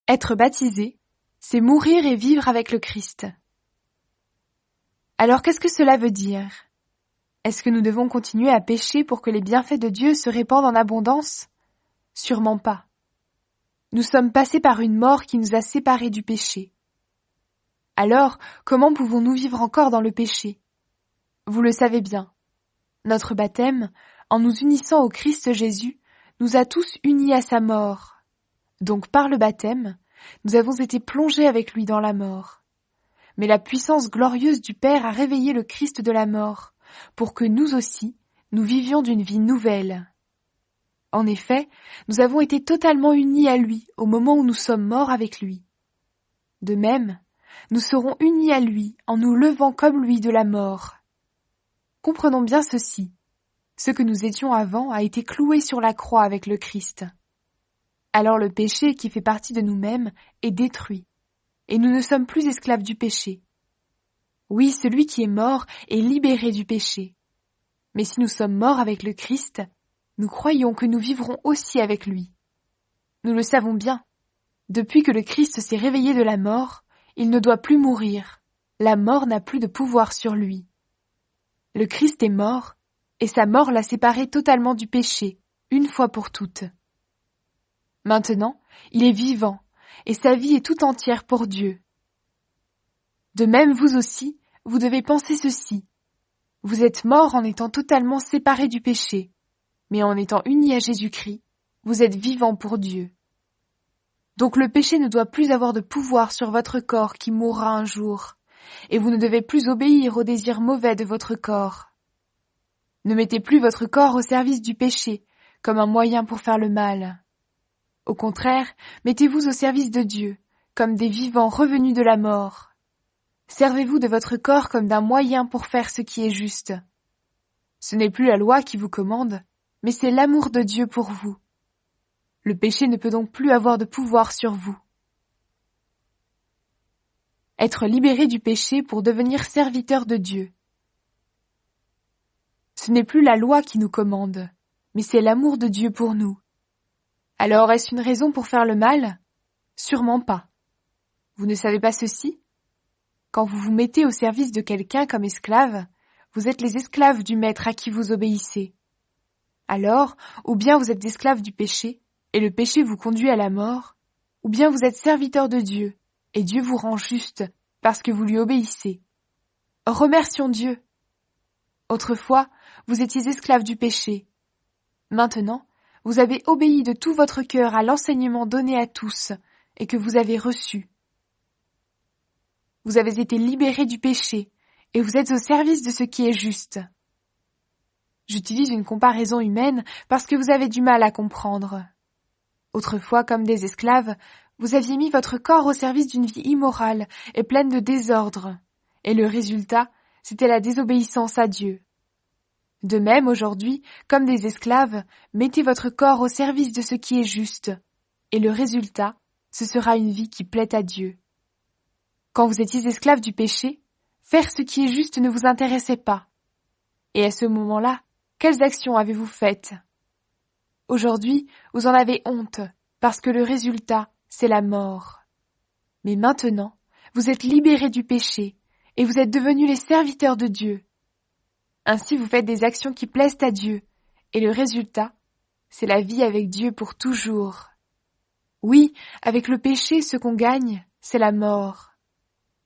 Être baptisé, c'est mourir et vivre avec le Christ. Alors qu'est-ce que cela veut dire? Est-ce que nous devons continuer à pécher pour que les bienfaits de Dieu se répandent en abondance? Sûrement pas. Nous sommes passés par une mort qui nous a séparés du péché. Alors, comment pouvons-nous vivre encore dans le péché? Vous le savez bien. Notre baptême, en nous unissant au Christ Jésus, nous a tous unis à sa mort. Donc par le baptême, nous avons été plongés avec lui dans la mort. Mais la puissance glorieuse du Père a réveillé le Christ de la mort, pour que nous aussi, nous vivions d'une vie nouvelle. En effet, nous avons été totalement unis à lui au moment où nous sommes morts avec lui. De même, nous serons unis à lui en nous levant comme lui de la mort. Comprenons bien ceci. Ce que nous étions avant a été cloué sur la croix avec le Christ. Alors le péché qui fait partie de nous-mêmes est détruit, et nous ne sommes plus esclaves du péché. Oui, celui qui est mort est libéré du péché. Mais si nous sommes morts avec le Christ, nous croyons que nous vivrons aussi avec lui. Nous le savons bien. Depuis que le Christ s'est réveillé de la mort, il ne doit plus mourir. La mort n'a plus de pouvoir sur lui. Le Christ est mort, et sa mort l'a séparé totalement du péché, une fois pour toutes. Maintenant, il est vivant, et sa vie est tout entière pour Dieu. De même, vous aussi, vous devez penser ceci. Vous êtes morts en étant totalement séparés du péché, mais en étant unis à Jésus-Christ, vous êtes vivants pour Dieu. Donc le péché ne doit plus avoir de pouvoir sur votre corps qui mourra un jour, et vous ne devez plus obéir aux désirs mauvais de votre corps. Ne mettez plus votre corps au service du péché, comme un moyen pour faire le mal. Au contraire, mettez-vous au service de Dieu, comme des vivants revenus de la mort. Servez-vous de votre corps comme d'un moyen pour faire ce qui est juste. Ce n'est plus la loi qui vous commande, mais c'est l'amour de Dieu pour vous. Le péché ne peut donc plus avoir de pouvoir sur vous. Être libéré du péché pour devenir serviteur de Dieu. Ce n'est plus la loi qui nous commande, mais c'est l'amour de Dieu pour nous. Alors, est-ce une raison pour faire le mal? Sûrement pas. Vous ne savez pas ceci? Quand vous vous mettez au service de quelqu'un comme esclave, vous êtes les esclaves du maître à qui vous obéissez. Alors, ou bien vous êtes esclaves du péché, et le péché vous conduit à la mort, ou bien vous êtes serviteurs de Dieu, et Dieu vous rend juste, parce que vous lui obéissez. Remercions Dieu. Autrefois, vous étiez esclaves du péché. Maintenant, vous avez obéi de tout votre cœur à l'enseignement donné à tous et que vous avez reçu. Vous avez été libérés du péché et vous êtes au service de ce qui est juste. J'utilise une comparaison humaine parce que vous avez du mal à comprendre. Autrefois, comme des esclaves, vous aviez mis votre corps au service d'une vie immorale et pleine de désordre, et le résultat, c'était la désobéissance à Dieu. De même, aujourd'hui, comme des esclaves, mettez votre corps au service de ce qui est juste, et le résultat, ce sera une vie qui plaît à Dieu. Quand vous étiez esclaves du péché, faire ce qui est juste ne vous intéressait pas. Et à ce moment-là, quelles actions avez-vous faites? Aujourd'hui, vous en avez honte, parce que le résultat, c'est la mort. Mais maintenant, vous êtes libérés du péché, et vous êtes devenus les serviteurs de Dieu. Ainsi vous faites des actions qui plaisent à Dieu, et le résultat, c'est la vie avec Dieu pour toujours. Oui, avec le péché, ce qu'on gagne, c'est la mort.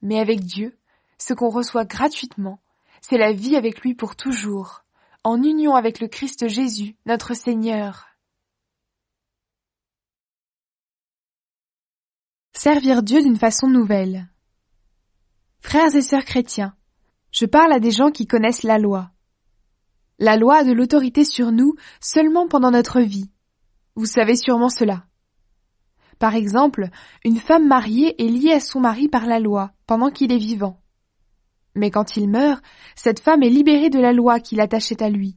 Mais avec Dieu, ce qu'on reçoit gratuitement, c'est la vie avec lui pour toujours, en union avec le Christ Jésus, notre Seigneur. Servir Dieu d'une façon nouvelle. Frères et sœurs chrétiens, je parle à des gens qui connaissent la loi. La loi a de l'autorité sur nous seulement pendant notre vie. Vous savez sûrement cela. Par exemple, une femme mariée est liée à son mari par la loi pendant qu'il est vivant. Mais quand il meurt, cette femme est libérée de la loi qui l'attachait à lui.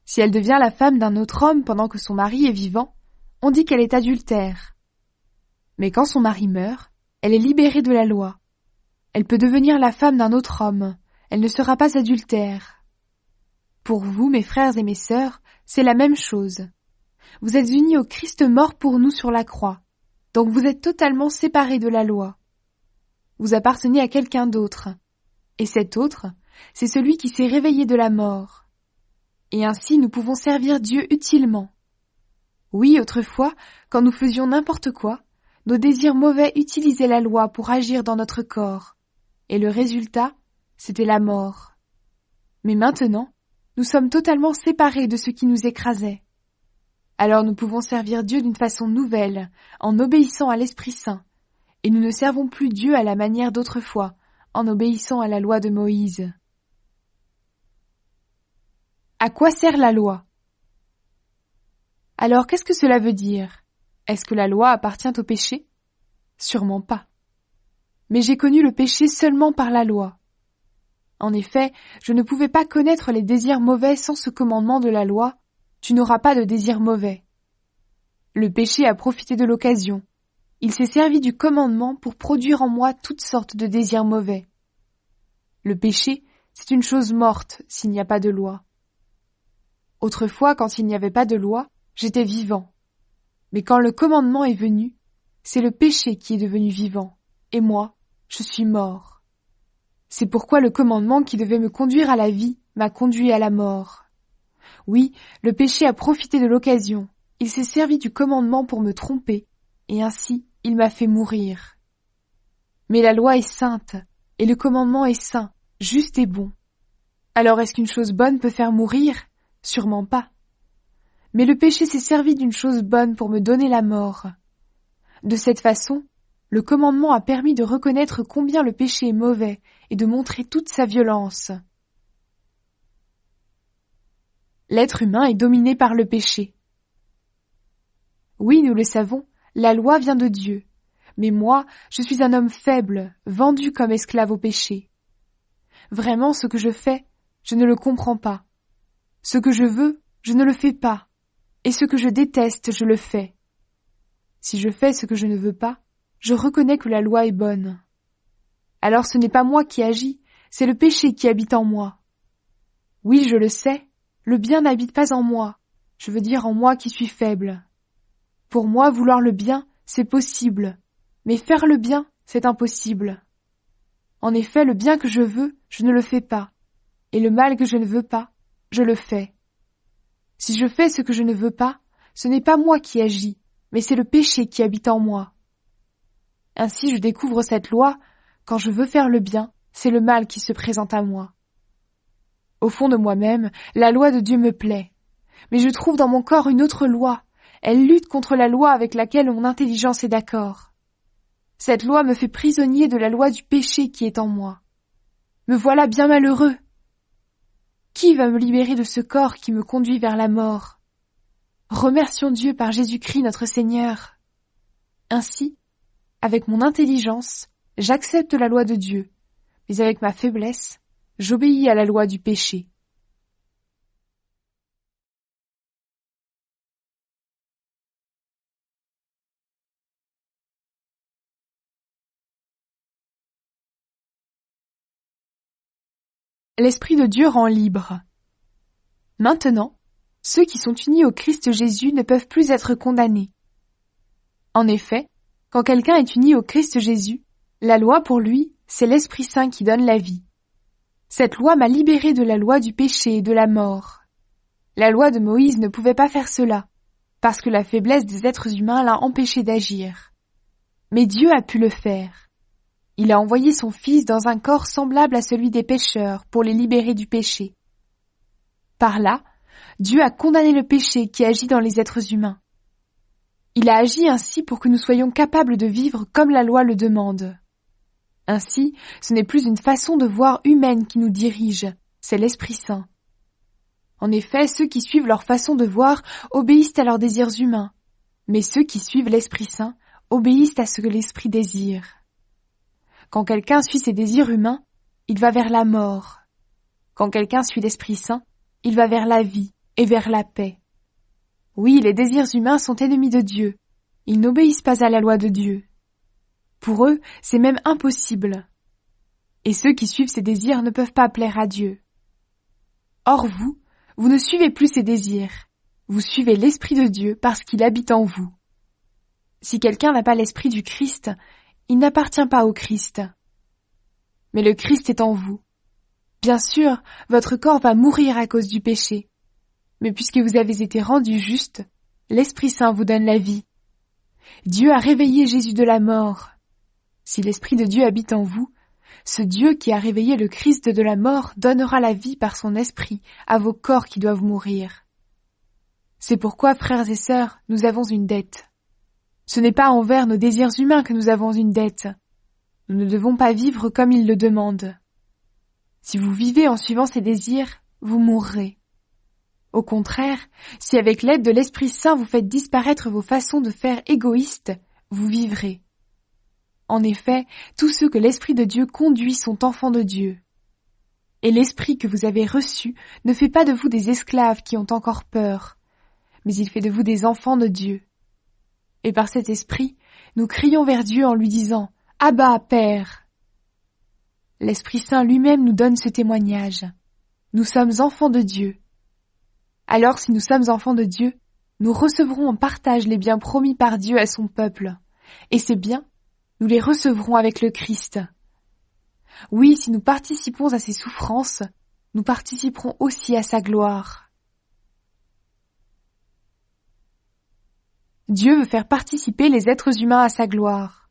Si elle devient la femme d'un autre homme pendant que son mari est vivant, on dit qu'elle est adultère. Mais quand son mari meurt, elle est libérée de la loi. Elle peut devenir la femme d'un autre homme, elle ne sera pas adultère. Pour vous, mes frères et mes sœurs, c'est la même chose. Vous êtes unis au Christ mort pour nous sur la croix. Donc vous êtes totalement séparés de la loi. Vous appartenez à quelqu'un d'autre. Et cet autre, c'est celui qui s'est réveillé de la mort. Et ainsi nous pouvons servir Dieu utilement. Oui, autrefois, quand nous faisions n'importe quoi, nos désirs mauvais utilisaient la loi pour agir dans notre corps. Et le résultat, c'était la mort. Mais maintenant, nous sommes totalement séparés de ce qui nous écrasait. Alors nous pouvons servir Dieu d'une façon nouvelle, en obéissant à l'Esprit Saint, et nous ne servons plus Dieu à la manière d'autrefois, en obéissant à la loi de Moïse. À quoi sert la loi? Alors qu'est-ce que cela veut dire? Est-ce que la loi appartient au péché? Sûrement pas. Mais j'ai connu le péché seulement par la loi. En effet, je ne pouvais pas connaître les désirs mauvais sans ce commandement de la loi, tu n'auras pas de désirs mauvais. Le péché a profité de l'occasion. Il s'est servi du commandement pour produire en moi toutes sortes de désirs mauvais. Le péché, c'est une chose morte s'il n'y a pas de loi. Autrefois, quand il n'y avait pas de loi, j'étais vivant. Mais quand le commandement est venu, c'est le péché qui est devenu vivant, et moi, je suis mort. C'est pourquoi le commandement qui devait me conduire à la vie m'a conduit à la mort. Oui, le péché a profité de l'occasion, il s'est servi du commandement pour me tromper, et ainsi il m'a fait mourir. Mais la loi est sainte, et le commandement est saint, juste et bon. Alors est-ce qu'une chose bonne peut faire mourir? Sûrement pas. Mais le péché s'est servi d'une chose bonne pour me donner la mort. De cette façon, le commandement a permis de reconnaître combien le péché est mauvais et de montrer toute sa violence. L'être humain est dominé par le péché. Oui, nous le savons, la loi vient de Dieu. Mais moi, je suis un homme faible, vendu comme esclave au péché. Vraiment, ce que je fais, je ne le comprends pas. Ce que je veux, je ne le fais pas. Et ce que je déteste, je le fais. Si je fais ce que je ne veux pas, je reconnais que la loi est bonne. Alors ce n'est pas moi qui agis, c'est le péché qui habite en moi. Oui, je le sais, le bien n'habite pas en moi, je veux dire en moi qui suis faible. Pour moi, vouloir le bien, c'est possible, mais faire le bien, c'est impossible. En effet, le bien que je veux, je ne le fais pas, et le mal que je ne veux pas, je le fais. Si je fais ce que je ne veux pas, ce n'est pas moi qui agis, mais c'est le péché qui habite en moi. Ainsi je découvre cette loi, quand je veux faire le bien, c'est le mal qui se présente à moi. Au fond de moi-même, la loi de Dieu me plaît. Mais je trouve dans mon corps une autre loi. Elle lutte contre la loi avec laquelle mon intelligence est d'accord. Cette loi me fait prisonnier de la loi du péché qui est en moi. Me voilà bien malheureux. Qui va me libérer de ce corps qui me conduit vers la mort? Remercions Dieu par Jésus-Christ notre Seigneur. Ainsi, avec mon intelligence, j'accepte la loi de Dieu, mais avec ma faiblesse, j'obéis à la loi du péché. L'Esprit de Dieu rend libre. Maintenant, ceux qui sont unis au Christ Jésus ne peuvent plus être condamnés. En effet, quand quelqu'un est uni au Christ Jésus, la loi pour lui, c'est l'Esprit Saint qui donne la vie. Cette loi m'a libéré de la loi du péché et de la mort. La loi de Moïse ne pouvait pas faire cela, parce que la faiblesse des êtres humains l'a empêché d'agir. Mais Dieu a pu le faire. Il a envoyé son Fils dans un corps semblable à celui des pécheurs pour les libérer du péché. Par là, Dieu a condamné le péché qui agit dans les êtres humains. Il a agi ainsi pour que nous soyons capables de vivre comme la loi le demande. Ainsi, ce n'est plus une façon de voir humaine qui nous dirige, c'est l'Esprit Saint. En effet, ceux qui suivent leur façon de voir obéissent à leurs désirs humains, mais ceux qui suivent l'Esprit Saint obéissent à ce que l'Esprit désire. Quand quelqu'un suit ses désirs humains, il va vers la mort. Quand quelqu'un suit l'Esprit Saint, il va vers la vie et vers la paix. Oui, les désirs humains sont ennemis de Dieu. Ils n'obéissent pas à la loi de Dieu. Pour eux, c'est même impossible. Et ceux qui suivent ces désirs ne peuvent pas plaire à Dieu. Or vous ne suivez plus ces désirs. Vous suivez l'Esprit de Dieu parce qu'il habite en vous. Si quelqu'un n'a pas l'esprit du Christ, il n'appartient pas au Christ. Mais le Christ est en vous. Bien sûr, votre corps va mourir à cause du péché. Mais puisque vous avez été rendus justes, l'Esprit Saint vous donne la vie. Dieu a réveillé Jésus de la mort. Si l'Esprit de Dieu habite en vous, ce Dieu qui a réveillé le Christ de la mort donnera la vie par son Esprit à vos corps qui doivent mourir. C'est pourquoi, frères et sœurs, nous avons une dette. Ce n'est pas envers nos désirs humains que nous avons une dette. Nous ne devons pas vivre comme il le demande. Si vous vivez en suivant ces désirs, vous mourrez. Au contraire, si avec l'aide de l'Esprit Saint vous faites disparaître vos façons de faire égoïstes, vous vivrez. En effet, tous ceux que l'Esprit de Dieu conduit sont enfants de Dieu. Et l'Esprit que vous avez reçu ne fait pas de vous des esclaves qui ont encore peur, mais il fait de vous des enfants de Dieu. Et par cet Esprit, nous crions vers Dieu en lui disant « Abba, Père !» L'Esprit Saint lui-même nous donne ce témoignage. Nous sommes enfants de Dieu. Alors si nous sommes enfants de Dieu, nous recevrons en partage les biens promis par Dieu à son peuple. Et ces biens, nous les recevrons avec le Christ. Oui, si nous participons à ses souffrances, nous participerons aussi à sa gloire. Dieu veut faire participer les êtres humains à sa gloire.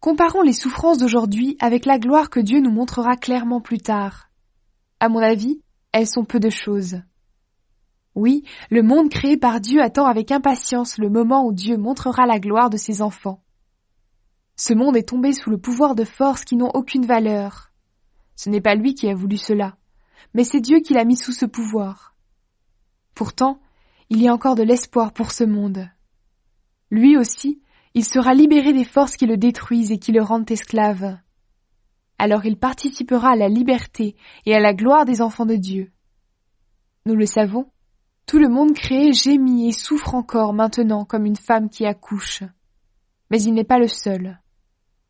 Comparons les souffrances d'aujourd'hui avec la gloire que Dieu nous montrera clairement plus tard. À mon avis, elles sont peu de choses. Oui, le monde créé par Dieu attend avec impatience le moment où Dieu montrera la gloire de ses enfants. Ce monde est tombé sous le pouvoir de forces qui n'ont aucune valeur. Ce n'est pas lui qui a voulu cela, mais c'est Dieu qui l'a mis sous ce pouvoir. Pourtant, il y a encore de l'espoir pour ce monde. Lui aussi, il sera libéré des forces qui le détruisent et qui le rendent esclave. Alors il participera à la liberté et à la gloire des enfants de Dieu. Nous le savons, tout le monde créé gémit et souffre encore maintenant comme une femme qui accouche. Mais il n'est pas le seul.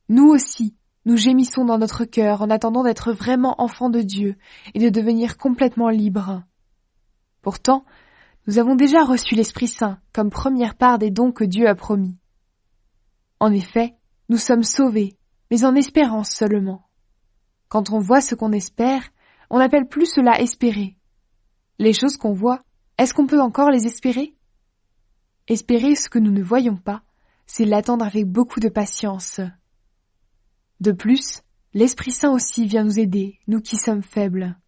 Nous aussi, nous gémissons dans notre cœur en attendant d'être vraiment enfants de Dieu et de devenir complètement libres. Pourtant, nous avons déjà reçu l'Esprit Saint comme première part des dons que Dieu a promis. En effet, nous sommes sauvés, mais en espérance seulement. Quand on voit ce qu'on espère, on n'appelle plus cela espérer. Les choses qu'on voit, est-ce qu'on peut encore les espérer? Espérer ce que nous ne voyons pas, c'est l'attendre avec beaucoup de patience. De plus, l'Esprit Saint aussi vient nous aider, nous qui sommes faibles.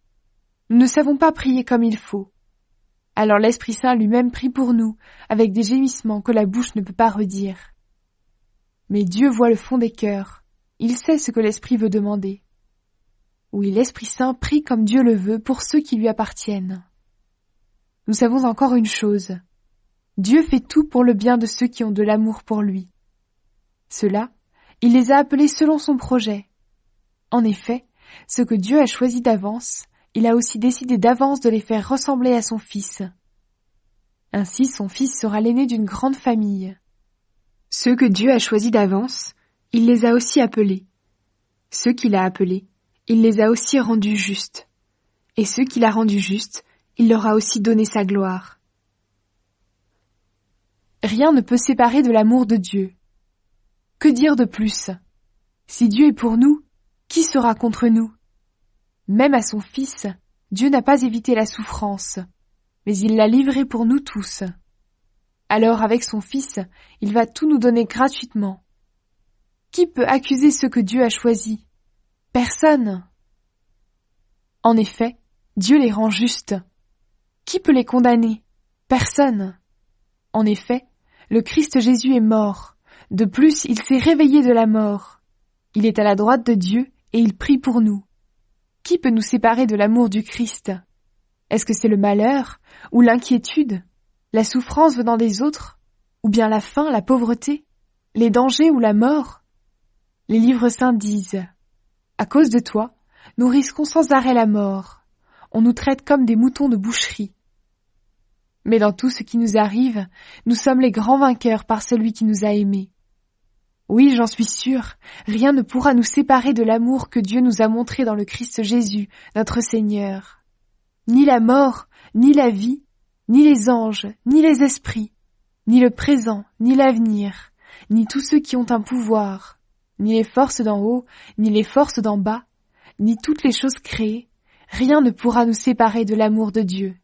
Nous ne savons pas prier comme il faut. Alors l'Esprit Saint lui-même prie pour nous, avec des gémissements que la bouche ne peut pas redire. Mais Dieu voit le fond des cœurs. Il sait ce que l'Esprit veut demander. Oui, l'Esprit Saint prie comme Dieu le veut pour ceux qui lui appartiennent. Nous savons encore une chose. Dieu fait tout pour le bien de ceux qui ont de l'amour pour lui. Ceux-là, il les a appelés selon son projet. En effet, ce que Dieu a choisi d'avance, il a aussi décidé d'avance de les faire ressembler à son Fils. Ainsi, son Fils sera l'aîné d'une grande famille. Ceux que Dieu a choisis d'avance, il les a aussi appelés. Ceux qu'il a appelés, il les a aussi rendus justes. Et ceux qu'il a rendus justes, il leur a aussi donné sa gloire. Rien ne peut séparer de l'amour de Dieu. Que dire de plus? Si Dieu est pour nous, qui sera contre nous? Même à son Fils, Dieu n'a pas évité la souffrance, mais il l'a livré pour nous tous. Alors avec son Fils, il va tout nous donner gratuitement. Qui peut accuser ceux que Dieu a choisis? Personne. En effet, Dieu les rend justes. Qui peut les condamner? Personne. En effet, le Christ Jésus est mort. De plus, il s'est réveillé de la mort. Il est à la droite de Dieu et il prie pour nous. Qui peut nous séparer de l'amour du Christ? Est-ce que c'est le malheur ou l'inquiétude, la souffrance venant des autres, ou bien la faim, la pauvreté, les dangers ou la mort? Les livres saints disent « À cause de toi, nous risquons sans arrêt la mort. On nous traite comme des moutons de boucherie. » Mais dans tout ce qui nous arrive, nous sommes les grands vainqueurs par celui qui nous a aimés. Oui, j'en suis sûre, rien ne pourra nous séparer de l'amour que Dieu nous a montré dans le Christ Jésus, notre Seigneur. Ni la mort, ni la vie, ni les anges, ni les esprits, ni le présent, ni l'avenir, ni tous ceux qui ont un pouvoir, ni les forces d'en haut, ni les forces d'en bas, ni toutes les choses créées, rien ne pourra nous séparer de l'amour de Dieu